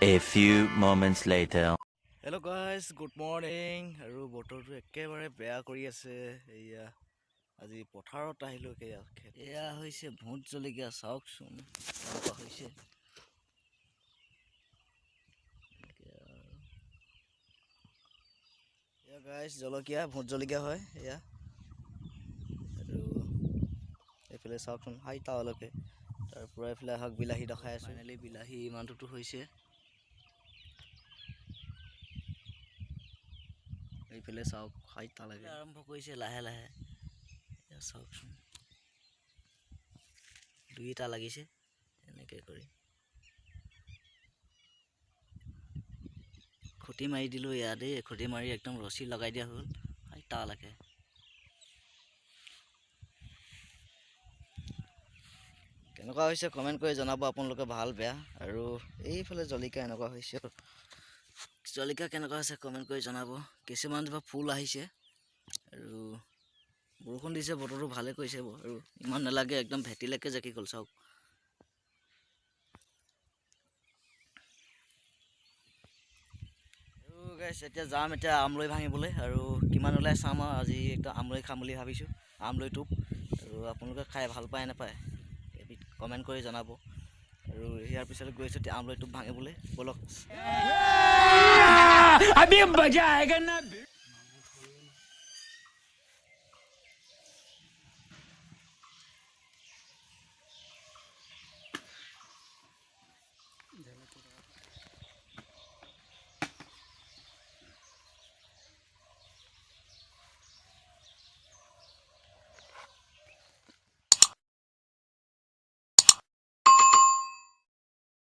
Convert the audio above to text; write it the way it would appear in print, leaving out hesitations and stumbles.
A few moments later. Hello guys, good morning. আৰু বতৰটো একেবাৰে বেয়া কৰি আছে। এয়া আজি পথাৰত আহিলো এয়া হৈছে ভোট জলকীয়া চাওকচোন কেনেকুৱা হৈছে। এয়া গাইজ জলকীয়া ভোট জলকীয়া হয় এয়া। আৰু এইফালে চাওকচোন হাই তালৈকে তাৰ পৰা এইফালে আহক বিলাহী দেখাই আছো। ফাইনেলি বিলাহী ইমানটোতো হৈছে। এইফালে চাওক হাইতা লাগে আৰম্ভ কৰিছে লাহে লাহে। চাওকচোন দুইটা লাগিছে এনেকৈ কৰি খুঁটি মাৰি দিলোঁ ইয়াতেই। খুঁটি মাৰি একদম ৰছী লগাই দিয়া হ'ল হাইতা লাগে। কেনেকুৱা হৈছে কমেণ্ট কৰি জনাব আপোনালোকে ভাল বেয়া। আৰু এইফালে জলকীয়া এনেকুৱা হৈছে। জলকীয়া কেনেকুৱা হৈছে কমেণ্ট কৰি জনাব। কিছুমান কিবা ফুল আহিছে আৰু বৰষুণ দিছে বতৰটো ভালে কৰিছে আৰু ইমান নালাগে একদম ভেটিলৈকে জাকি গ'ল চাওক। আৰু গাইছ এতিয়া যাম এতিয়া আমলৈ ভাঙিবলৈ আৰু কিমান ওলাই চাম আৰু আজি একদম আমলৈ খাম বুলি ভাবিছোঁ। আমলৈ টোপ আৰু আপোনালোকে খাই ভাল পায় নাপায় এবিধ কমেণ্ট কৰি জনাব। আৰু ইয়াৰ পিছলৈ গৈছোঁ এতিয়া আমলৈ টোপ ভাঙিবলৈ ব'লক।